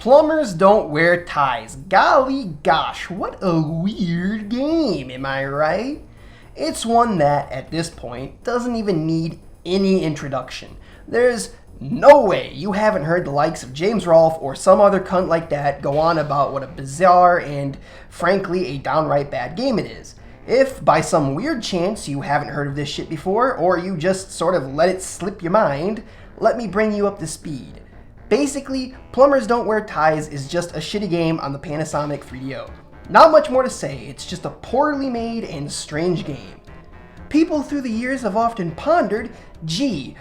Plumbers Don't Wear Ties. Golly gosh, what a weird game, am I right? It's one that, at this point, doesn't even need any introduction. There's no way you haven't heard the likes of James Rolfe or some other cunt like that go on about what a bizarre and, frankly, a downright bad game it is. If, by some weird chance, you haven't heard of this shit before, or you just sort of let it slip your mind, let me bring you up to speed. Basically, Plumbers Don't Wear Ties is just a shitty game on the Panasonic 3DO. Not much more to say, it's just a poorly made and strange game. People through the years have often pondered, gee,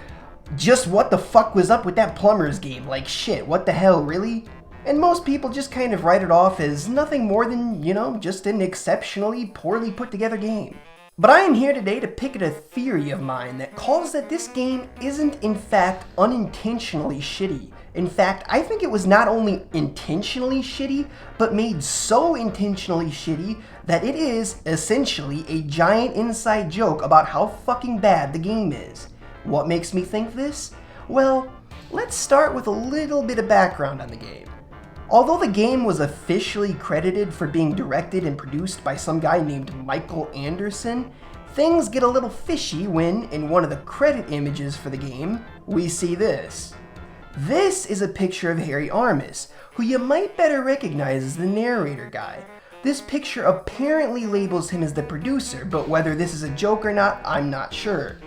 just what the fuck was up with that Plumbers game? Like shit, what the hell, really? And most people just kind of write it off as nothing more than, just an exceptionally poorly put together game. But I am here today to pick at a theory of mine that calls that this game isn't in fact unintentionally shitty. In fact, I think it was not only intentionally shitty, but made so intentionally shitty that it is essentially a giant inside joke about how fucking bad the game is. What makes me think this? Well, let's start with a little bit of background on the game. Although the game was officially credited for being directed and produced by some guy named Michael Anderson, things get a little fishy when, in one of the credit images for the game, we see this. This is a picture of Harry Armis, who you might better recognize as the narrator guy. This picture apparently labels him as the producer, but whether this is a joke or not, I'm not sure.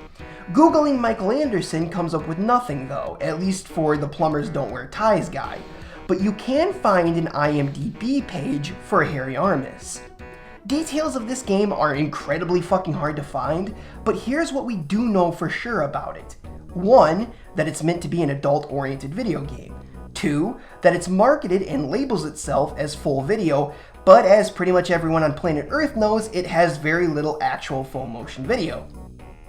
Googling Michael Anderson comes up with nothing though, at least for the Plumbers Don't Wear Ties guy. But you can find an IMDb page for Harry Armis. Details of this game are incredibly fucking hard to find, but here's what we do know for sure about it. 1, that it's meant to be an adult-oriented video game. 2, that it's marketed and labels itself as full video, but as pretty much everyone on planet Earth knows, it has very little actual full motion video.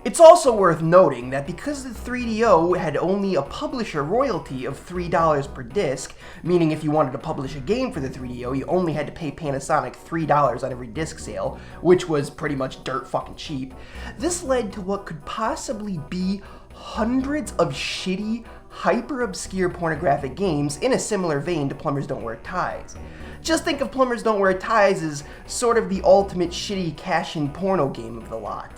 It's also worth noting that because the 3DO had only a publisher royalty of $3 per disc, meaning if you wanted to publish a game for the 3DO, you only had to pay Panasonic $3 on every disc sale, which was pretty much dirt fucking cheap, this led to what could possibly be hundreds of shitty, hyper-obscure pornographic games in a similar vein to Plumbers Don't Wear Ties. Just think of Plumbers Don't Wear Ties as sort of the ultimate shitty cash-in porno game of the lot.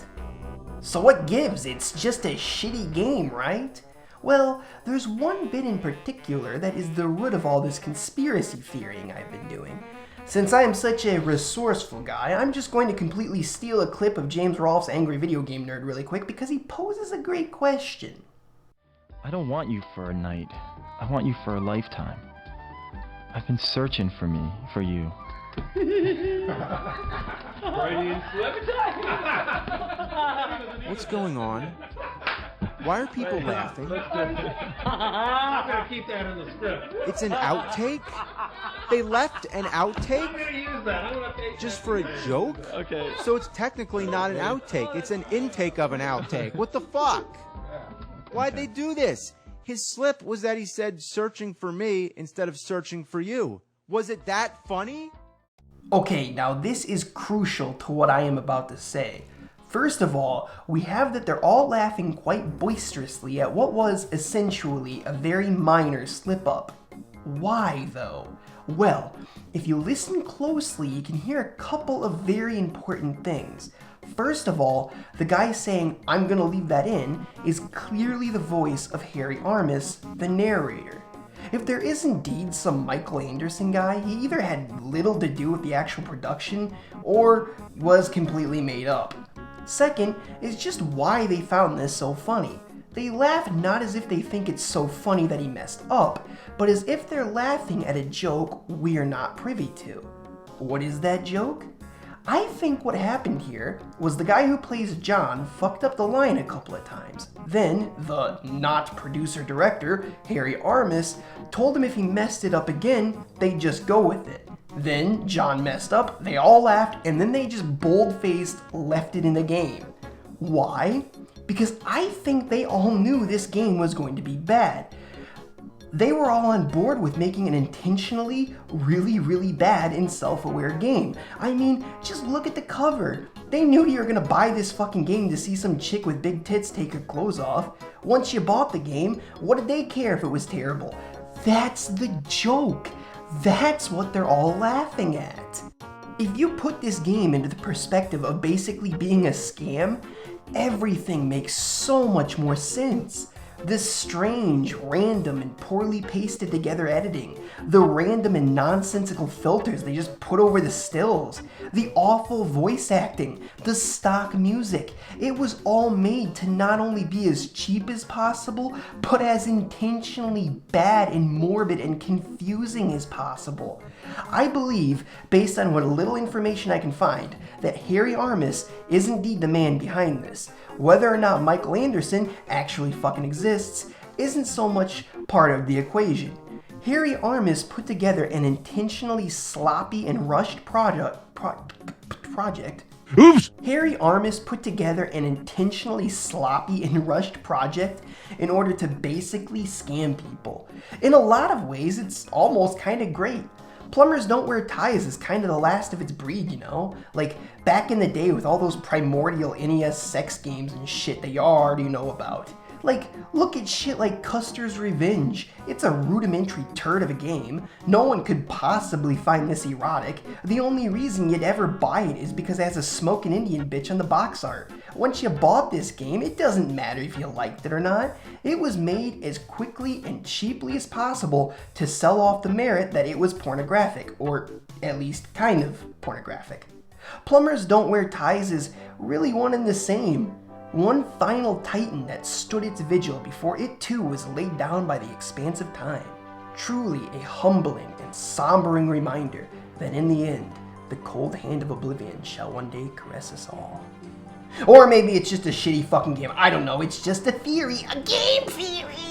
So what gives? It's just a shitty game, right? Well, there's one bit in particular that is the root of all this conspiracy theorying I've been doing. Since I am such a resourceful guy, I'm just going to completely steal a clip of James Rolfe's Angry Video Game Nerd really quick because he poses a great question. I don't want you for a night. I want you for a lifetime. I've been searching for you. What's going on? Why are people laughing? I'm gonna keep that in the script. It's an outtake? They left an outtake? I'm gonna use that. I'm gonna take Just for a joke? Okay. So it's technically not an outtake. It's an intake of an outtake. What the fuck? Why'd they do this? His slip was that he said searching for me instead of searching for you. Was it that funny? Okay, now this is crucial to what I am about to say. First of all, we have that they're all laughing quite boisterously at what was essentially a very minor slip-up. Why, though? Well, if you listen closely, you can hear a couple of very important things. First of all, the guy saying, "I'm gonna leave that in," is clearly the voice of Harry Armis, the narrator. If there is indeed some Michael Anderson guy, he either had little to do with the actual production, or was completely made up. Second is just why they found this so funny. They laugh not as if they think it's so funny that he messed up, but as if they're laughing at a joke we're not privy to. What is that joke? I think what happened here was the guy who plays John fucked up the line a couple of times. Then, the not producer-director, Harry Armis, told him if he messed it up again, they'd just go with it. Then, John messed up, they all laughed, and then they just bold-faced left it in the game. Why? Because I think they all knew this game was going to be bad. They were all on board with making an intentionally really bad and self-aware game. I mean, just look at the cover. They knew you were gonna buy this fucking game to see some chick with big tits take her clothes off. Once you bought the game, what did they care if it was terrible? That's the joke. That's what they're all laughing at. If you put this game into the perspective of basically being a scam, everything makes so much more sense. This strange, random, and poorly pasted together editing, the random and nonsensical filters they just put over the stills, the awful voice acting, the stock music, it was all made to not only be as cheap as possible, but as intentionally bad and morbid and confusing as possible. I believe, based on what little information I can find, that Harry Armis is indeed the man behind this. Whether or not Michael Anderson actually fucking exists isn't so much part of the equation. Harry Armis put together an intentionally sloppy and rushed project. Oops! Harry Armis put together an intentionally sloppy and rushed project in order to basically scam people. In a lot of ways, it's almost kind of great. Plumbers Don't Wear Ties is kind of the last of its breed, you know? Like, back in the day with all those primordial NES sex games and shit that you already know about. Like, look at shit like Custer's Revenge. It's a rudimentary turd of a game. No one could possibly find this erotic. The only reason you'd ever buy it is because it has a smoking Indian bitch on the box art. Once you bought this game, it doesn't matter if you liked it or not. It was made as quickly and cheaply as possible to sell off the merit that it was pornographic, or at least kind of pornographic. Plumbers Don't Wear Ties is really one and the same. One final titan that stood its vigil before it too was laid down by the expanse of time. Truly a humbling and sombering reminder that in the end, the cold hand of oblivion shall one day caress us all. Or maybe it's just a shitty fucking game. I don't know, it's just a theory. A game theory!